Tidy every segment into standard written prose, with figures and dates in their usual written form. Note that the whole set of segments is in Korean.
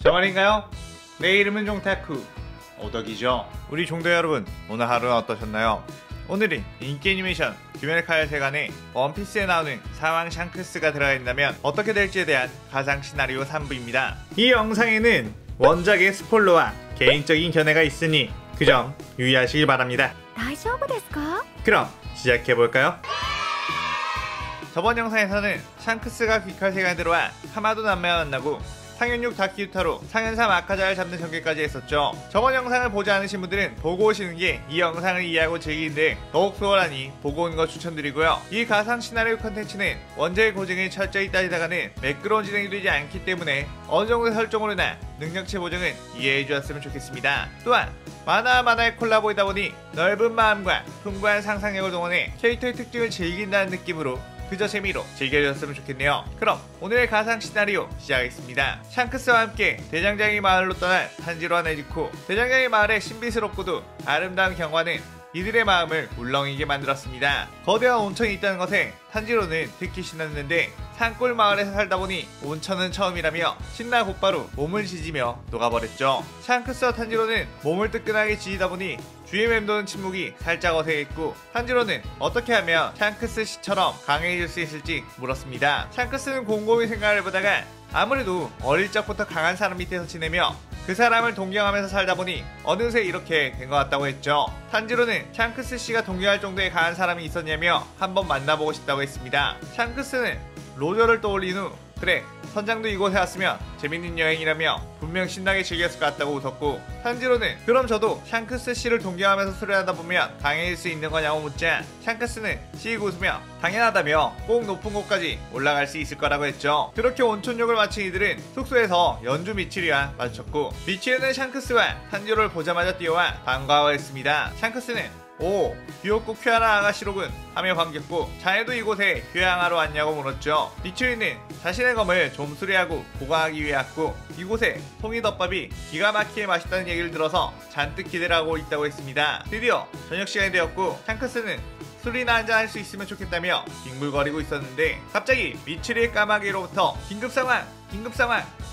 저 말인가요? 내 이름은 종타쿠 오덕이죠. 우리 종도 여러분, 오늘 하루는 어떠셨나요? 오늘은 인기 애니메이션 귀멸칼 세간에 원피스에 나오는 사왕 샹크스가 들어가 있다면 어떻게 될지에 대한 가상 시나리오 3부입니다. 이 영상에는 원작의 스포일러와 개인적인 견해가 있으니 그 점 유의하시길 바랍니다. 大丈夫ですか? 그럼 시작해볼까요? 저번 영상에서는 샹크스가 귀칼 세간에 들어와 하마도 남매와 만나고 상현육 다키유타로 상현삼 아카자를 잡는 전개까지 했었죠. 저번 영상을 보지 않으신 분들은 보고 오시는 게 이 영상을 이해하고 즐기는데 더욱 수월하니 보고 오는 거 추천드리고요. 이 가상 시나리오 컨텐츠는 원작의 고증을 철저히 따지다가는 매끄러운 진행이 되지 않기 때문에 어느정도 설정으로나 능력치 보정은 이해해 주었으면 좋겠습니다. 또한 만화와 만화의 콜라보이다 보니 넓은 마음과 풍부한 상상력을 동원해 캐릭터의 특징을 즐긴다는 느낌으로 그저 재미로 즐겨주셨으면 좋겠네요. 그럼 오늘의 가상 시나리오 시작하겠습니다. 샹크스와 함께 대장장이 마을로 떠난 탄지로와 네지코. 대장장이 마을의 신비스럽고도 아름다운 경관은 이들의 마음을 울렁이게 만들었습니다. 거대한 온천이 있다는 것에 탄지로는 특히 신났는데 산골 마을에서 살다 보니 온천은 처음이라며 신나 곧바로 몸을 지지며 녹아버렸죠. 샹크스와 탄지로는 몸을 뜨끈하게 지지다 보니 주위에 맴도는 침묵이 살짝 어색했고 탄지로는 어떻게 하면 샹크스 씨처럼 강해질 수 있을지 물었습니다. 샹크스는 곰곰이 생각을 해보다가 아무래도 어릴 적부터 강한 사람 밑에서 지내며 그 사람을 동경하면서 살다 보니 어느새 이렇게 된 것 같다고 했죠. 탄지로는 샹크스 씨가 동경할 정도의 강한 사람이 있었냐며 한번 만나보고 싶다고 했습니다. 샹크스는 로저를 떠올린 후 그래, 선장도 이곳에 왔으면 재밌는 여행이라며 분명 신나게 즐겼을 것 같다고 웃었고 탄지로는 그럼 저도 샹크스 씨를 동경하면서 수련하다 보면 강해질 수 있는 거냐고 묻자 샹크스는 씩 웃으며 당연하다며 꼭 높은 곳까지 올라갈 수 있을 거라고 했죠. 그렇게 온천욕을 마친 이들은 숙소에서 연주 미치리와 마주쳤고 미치리는 샹크스와 탄지로를 보자마자 뛰어와 반가워했습니다. 샹크스는 오, 귀엽고 쾌활한 아가씨로군 하며 반겼고 자네도 이곳에 휴양하러 왔냐고 물었죠. 미츠리는 자신의 검을 좀 수리하고 보관하기 위해 왔고 이곳에 송이덮밥이 기가 막히게 맛있다는 얘기를 들어서 잔뜩 기대를 하고 있다고 했습니다. 드디어 저녁시간이 되었고 샹크스는 술이나 한잔 할 수 있으면 좋겠다며 뒹굴거리고 있었는데 갑자기 미츠리의 까마귀로부터 긴급상황!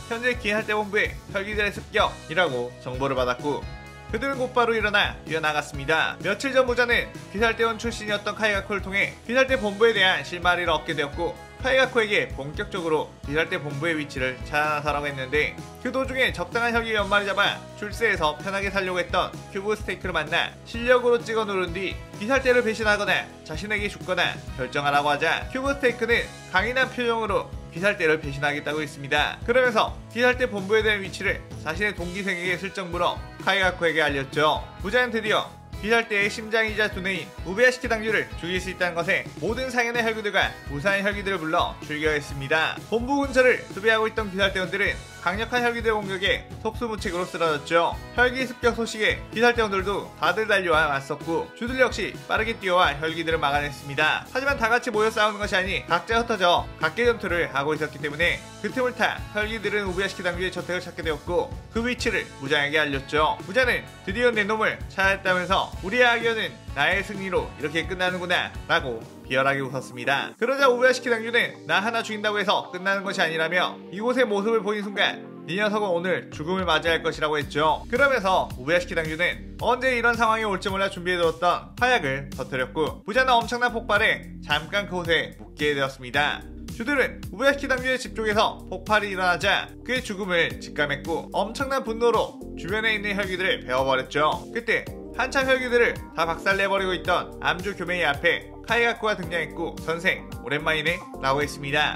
현재 기할대 본부에 혈기들의 습격이라고 정보를 받았고 그들은 곧바로 일어나 뛰어나갔습니다. 며칠 전 부자는 귀살대원 출신이었던 카이가코를 통해 귀살대 본부에 대한 실마리를 얻게 되었고 카이가코에게 본격적으로 귀살대 본부의 위치를 찾아나서라고 했는데 그 도중에 적당한 혈기 몇 마리 잡아 출세해서 편하게 살려고 했던 큐브 스테이크를 만나 실력으로 찍어 누른 뒤 귀살대를 배신하거나 자신에게 죽거나 결정하라고 하자 큐브 스테이크는 강인한 표정으로 귀살대를 배신하겠다고 했습니다. 그러면서 귀살대 본부에 대한 위치를 자신의 동기생에게 슬쩍 물어 카이가코에게 알렸죠. 부자는 드디어 귀살대의 심장이자 두뇌인 우베야시키 당주를 죽일 수 있다는 것에 모든 상현의 혈기들과 무사한 혈기들을 불러 출격했습니다. 본부 근처를 수비하고 있던 귀살대원들은 강력한 혈기들의 공격에 속수무책으로 쓰러졌죠. 혈기 습격 소식에 귀살대원들도 다들 달려와 맞섰고 주들 역시 빠르게 뛰어와 혈기들을 막아냈습니다. 하지만 다같이 모여 싸우는 것이 아니 각자 흩어져 각계 전투를 하고 있었기 때문에 그 틈을 타 혈기들은 우베야시키 당주의 저택을 찾게 되었고 그 위치를 무장에게 알렸죠. 무장은 드디어 내 놈을 찾았다면서 우리의 악연은 나의 승리로 이렇게 끝나는구나 라고 비열하게 웃었습니다. 그러자 우베야시키 당주는 나 하나 죽인다고 해서 끝나는 것이 아니라며 이곳의 모습을 보인 순간 이 녀석은 오늘 죽음을 맞이할 것이라고 했죠. 그러면서 우베야시키 당주는 언제 이런 상황이 올지 몰라 준비해두었던 화약을 터뜨렸고 부자는 엄청난 폭발에 잠깐 그곳에 묵게 되었습니다. 주들은 우베야시키 당주의 집 쪽에서 폭발이 일어나자 그의 죽음을 직감했고 엄청난 분노로 주변에 있는 혈기들을 베어버렸죠. 그때 한참 혈기들을 다 박살내버리고 있던 암주 교메이 앞에 카이가코가 등장했고 선생 오랜만이네 라고 했습니다.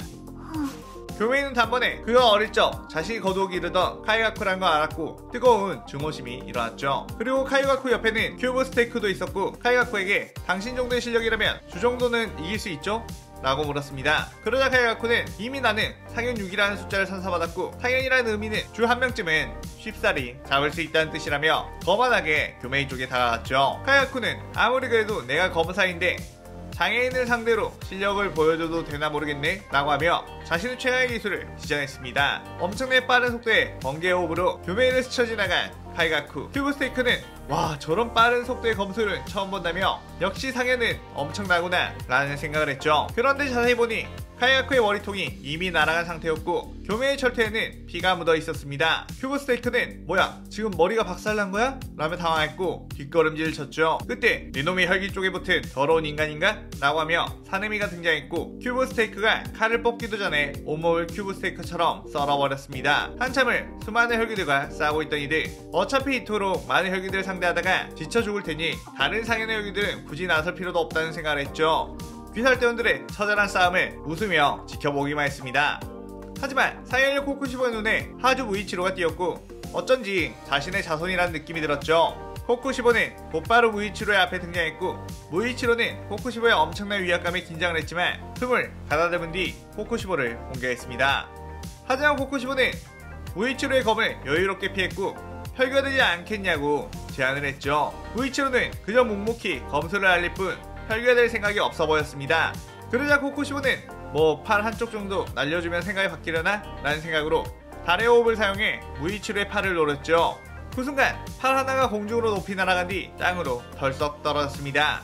교메이는 단번에 그가 어릴 적 자신이 거두기 이르던 카이가코란 걸 알았고 뜨거운 증오심이 일어났죠. 그리고 카이가코 옆에는 큐브 스테이크도 있었고 카이가코에게 당신 정도의 실력이라면 주 정도는 이길 수 있죠? 라고 물었습니다. 그러자 카이가코는 이미 나는 상현 6이라는 숫자를 선사받았고 상현이라는 의미는 주 한 명쯤은 쉽사리 잡을 수 있다는 뜻이라며 거만하게 교메이 쪽에 다가갔죠. 카이가코는 아무리 그래도 내가 검사인데 장애인을 상대로 실력을 보여줘도 되나 모르겠네 라고 하며 자신의 최강의 기술을 시전했습니다. 엄청나게 빠른 속도의 번개 호흡으로 교메이를 스쳐 지나간 카이가쿠. 큐브 스테이크는 와, 저런 빠른 속도의 검술은 처음 본다며 역시 상현은 엄청나구나 라는 생각을 했죠. 그런데 자세히 보니 카이아쿠의 머리통이 이미 날아간 상태였고 교매의 철퇴에는 피가 묻어 있었습니다. 큐브 스테이크는 뭐야 지금 머리가 박살난 거야? 라며 당황했고 뒷걸음질을 쳤죠. 그때 니놈이 혈기 쪽에 붙은 더러운 인간인가? 라고 하며 사내미가 등장했고 큐브 스테이크가 칼을 뽑기도 전에 온몸을 큐브 스테이크처럼 썰어버렸습니다. 한참을 수많은 혈기들과 싸우고 있던 이들, 어차피 이토록 많은 혈기들을 상대하다가 지쳐 죽을 테니 다른 상현의 혈기들은 굳이 나설 필요도 없다는 생각을 했죠. 귀살대원들의 처절한 싸움을 웃으며 지켜보기만 했습니다. 하지만 상현의 코쿠시보의 눈에 하주 무이치로가 띄었고 어쩐지 자신의 자손이라는 느낌이 들었죠. 코쿠시보는 곧바로 무이치로의 앞에 등장했고 무이치로는 코쿠시보의 엄청난 위압감에 긴장을 했지만 숨을 가다듬은 뒤 코쿠시보를 공격했습니다. 하지만 코쿠시보는 무이치로의 검을 여유롭게 피했고 혈기가 되지 않겠냐고 제안을 했죠. 무이치로는 그저 묵묵히 검술을 알릴 뿐 혈기가 될 생각이 없어 보였습니다. 그러자 코쿠시보는 뭐 팔 한쪽 정도 날려주면 생각이 바뀌려나? 라는 생각으로 달의 호흡을 사용해 무이치로의 팔을 노렸죠. 그 순간 팔 하나가 공중으로 높이 날아간 뒤 땅으로 덜썩 떨어졌습니다.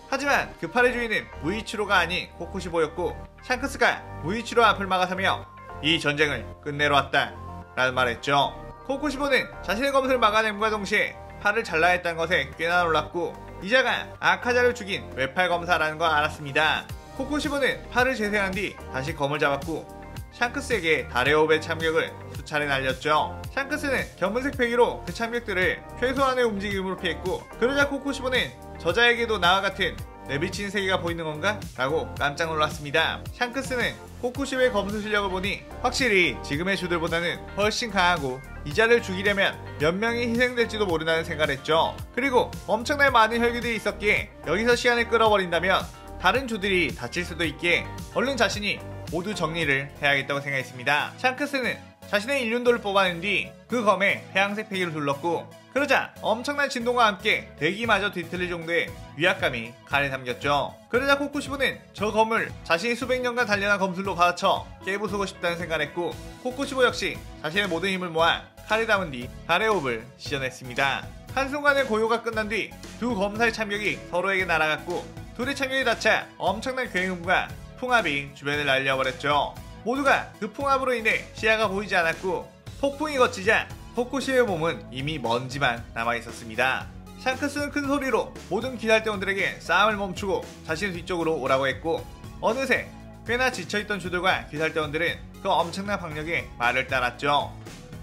하지만 그 팔의 주인은 무이치로가 아닌 코쿠시보였고 샹크스가 무이치로 앞을 막아서며 이 전쟁을 끝내러 왔다 라는 말했죠. 코쿠시보는 자신의 검을 막아냄과 동시에 팔을 잘라야 했다는 것에 꽤나 놀랐고 이자가 아카자를 죽인 외팔 검사라는 걸 알았습니다. 코쿠시보는 팔을 재생한 뒤 다시 검을 잡았고 샹크스에게 달의 호흡의 참격을 수차례 날렸죠. 샹크스는 검은색 패기로 그 참격들을 최소한의 움직임으로 피했고 그러자 코쿠시보는 저자에게도 나와 같은 내비친 세계가 보이는 건가? 라고 깜짝 놀랐습니다. 샹크스는 코쿠시보의 검수 실력을 보니 확실히 지금의 주들보다는 훨씬 강하고 이자를 죽이려면 몇 명이 희생될지도 모른다는 생각을 했죠. 그리고 엄청나게 많은 혈기들이 있었기에 여기서 시간을 끌어버린다면 다른 주들이 다칠 수도 있기에 얼른 자신이 모두 정리를 해야겠다고 생각했습니다. 샹크스는 자신의 일륜도를 뽑아낸 뒤 그 검에 태양색 패기를 둘렀고 그러자 엄청난 진동과 함께 대기마저 뒤틀릴 정도의 위압감이 칼에 담겼죠. 그러자 코쿠시보는 저 검을 자신이 수백 년간 단련한 검술로 받아쳐 깨부수고 싶다는 생각을 했고 코쿠시보 역시 자신의 모든 힘을 모아 칼에 담은 뒤 달의 호흡을 시전했습니다. 한순간의 고요가 끝난 뒤 두 검사의 참격이 서로에게 날아갔고 둘의 참격이 닿자 엄청난 굉음과 풍압이 주변을 날려버렸죠. 모두가 그 풍압으로 인해 시야가 보이지 않았고 폭풍이 거치자 코쿠시보의 몸은 이미 먼지만 남아있었습니다. 샹크스는 큰 소리로 모든 귀살대원들에게 싸움을 멈추고 자신 뒤쪽으로 오라고 했고 어느새 꽤나 지쳐있던 주들과 귀살대원들은 그 엄청난 박력에 말을 따랐죠.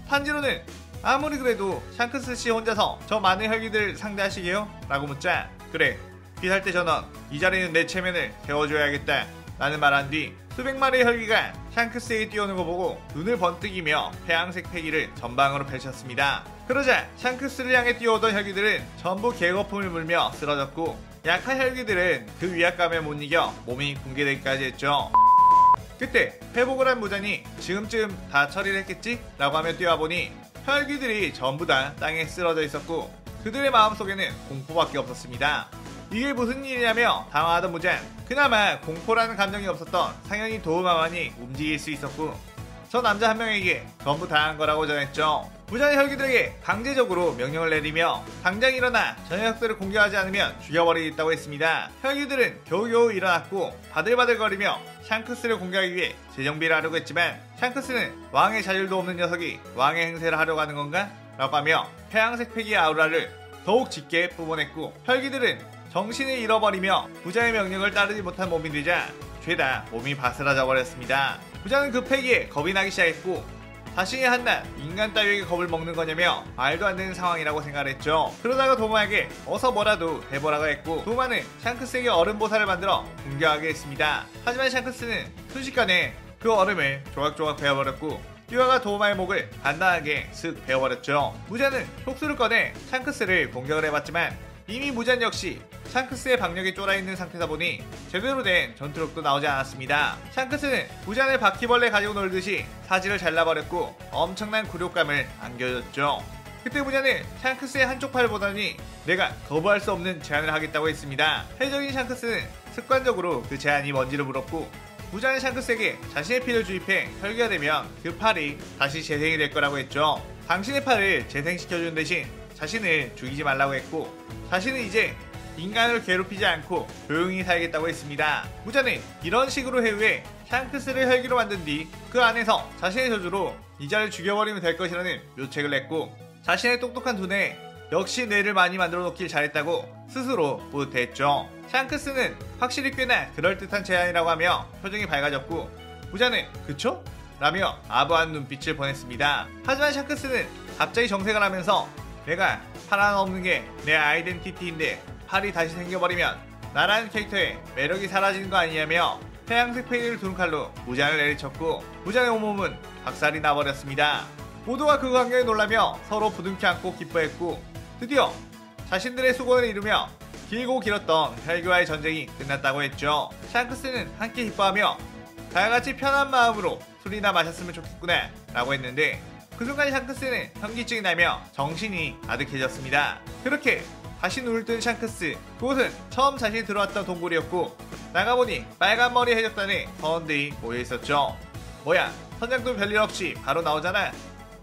탄지로는 아무리 그래도 샹크스씨 혼자서 저 많은 혈기들 상대하시게요? 라고 묻자 그래 귀살대 전원 이 자리는 내 체면을 세워줘야겠다 라는 말한 뒤 수백 마리의 혈기가 샹크스에게 뛰어오는 거 보고 눈을 번뜩이며 태양색 패기를 전방으로 펼쳤습니다. 그러자 샹크스를 향해 뛰어오던 혈기들은 전부 개거품을 물며 쓰러졌고 약한 혈기들은 그 위압감에 못 이겨 몸이 붕괴되기까지 했죠. 그때 회복을 한 무잔이 지금쯤 다 처리를 했겠지? 라고 하며 뛰어와보니 혈기들이 전부 다 땅에 쓰러져 있었고 그들의 마음속에는 공포밖에 없었습니다. 이게 무슨 일이냐며 당황하던 무잔, 그나마 공포라는 감정이 없었던 상현이 도우마만이 움직일 수 있었고 저 남자 한 명에게 전부 당한 거라고 전했죠. 무잔의 혈기들에게 강제적으로 명령을 내리며 당장 일어나 저 녀석들을 공격하지 않으면 죽여버리겠다고 했습니다. 혈기들은 겨우겨우 일어났고 바들바들거리며 샹크스를 공격하기 위해 재정비를 하려고 했지만 샹크스는 왕의 자질도 없는 녀석이 왕의 행세를 하려고 하는 건가? 라고 하며 태양색 패기의 아우라를 더욱 짙게 뿜어냈고 혈기들은 정신을 잃어버리며 부자의 명령을 따르지 못한 몸이 되자 죄다 몸이 바스라져 버렸습니다. 부자는 그 패기에 겁이 나기 시작했고 자신이 한낱 인간 따위에게 겁을 먹는 거냐며 말도 안 되는 상황이라고 생각했죠. 그러다가 도마에게 어서 뭐라도 해보라고 했고 도마는 샹크스에게 얼음 보살을 만들어 공격하게 했습니다. 하지만 샹크스는 순식간에 그 얼음을 조각조각 베어버렸고 듀아가 도마의 목을 간단하게 슥 베어버렸죠. 무자는 촉수를 꺼내 샹크스를 공격을 해봤지만 이미 무잔 역시 샹크스의 박력에 쫄아있는 상태다 보니 제대로 된 전투력도 나오지 않았습니다. 샹크스는 무잔을 바퀴벌레 가지고 놀듯이 사지를 잘라버렸고 엄청난 굴욕감을 안겨줬죠. 그때 무잔은 샹크스의 한쪽 팔을 보더니 내가 거부할 수 없는 제안을 하겠다고 했습니다. 해적인 샹크스는 습관적으로 그 제안이 뭔지를 물었고 무잔은 샹크스에게 자신의 피를 주입해 혈기가 되면 그 팔이 다시 재생이 될 거라고 했죠. 당신의 팔을 재생시켜주는 대신 자신을 죽이지 말라고 했고 자신은 이제 인간을 괴롭히지 않고 조용히 살겠다고 했습니다. 무자는 이런 식으로 해후에 샹크스를 헬기로 만든 뒤 그 안에서 자신의 저주로 이자를 죽여버리면 될 것이라는 묘책을 냈고, 자신의 똑똑한 두뇌 역시 뇌를 많이 만들어 놓길 잘했다고 스스로 뿌듯해했죠. 샹크스는 확실히 꽤나 그럴듯한 제안이라고 하며 표정이 밝아졌고, 무자는 그쵸? 라며 아부한 눈빛을 보냈습니다. 하지만 샹크스는 갑자기 정색을 하면서 내가 팔 하나 없는 게 내 아이덴티티인데 팔이 다시 생겨버리면 나라는 캐릭터의 매력이 사라지는 거 아니냐며 태양색 페인을 두른 칼로 무잔을 내리쳤고, 무잔의 온몸은 박살이 나버렸습니다. 모두가 그 광경에 놀라며 서로 부둥켜 안고 기뻐했고, 드디어 자신들의 수고를 이루며 길고 길었던 헬기와의 전쟁이 끝났다고 했죠. 샹크스는 함께 기뻐하며 다같이 편한 마음으로 술이나 마셨으면 좋겠구나 라고 했는데, 그 순간 샹크스는 현기증이 나며 정신이 아득해졌습니다. 그렇게 다시 눈을 뜬 샹크스, 그곳은 처음 자신이 들어왔던 동굴이었고, 나가보니 빨간 머리 해적단의 선원들이 모여있었죠. 뭐야, 선장도 별일 없이 바로 나오잖아.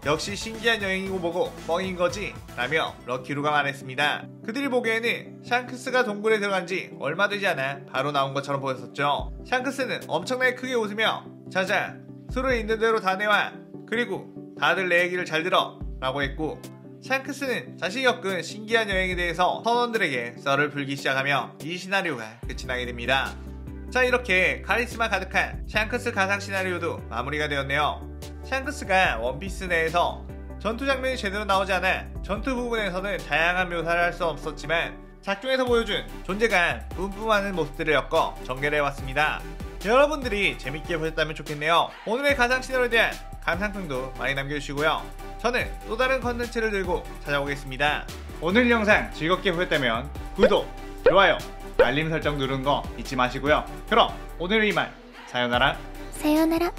역시 신기한 여행이고 뭐고 뻥인거지 라며 럭키루가 말했습니다. 그들이 보기에는 샹크스가 동굴에 들어간 지 얼마 되지 않아 바로 나온 것처럼 보였었죠. 샹크스는 엄청나게 크게 웃으며 자자, 술을 있는 대로 다 내와. 그리고 다들 내 얘기를 잘 들어 라고 했고, 샹크스는 자신이 겪은 신기한 여행에 대해서 선원들에게 썰을 풀기 시작하며 이 시나리오가 끝이 나게 됩니다. 자, 이렇게 카리스마 가득한 샹크스 가상 시나리오도 마무리가 되었네요. 샹크스가 원피스 내에서 전투 장면이 제대로 나오지 않아 전투 부분에서는 다양한 묘사를 할 수 없었지만, 작중에서 보여준 존재감 뿜뿜하는 모습들을 엮어 전개를 해왔습니다. 여러분들이 재밌게 보셨다면 좋겠네요. 오늘의 가상 시나리오에 대한 감상평도 많이 남겨주시고요. 저는 또 다른 컨텐츠를 들고 찾아오겠습니다. 오늘 영상 즐겁게 보셨다면 구독, 좋아요, 알림 설정 누르는 거 잊지 마시고요. 그럼 오늘은 이만, 사요나라. 사요나라.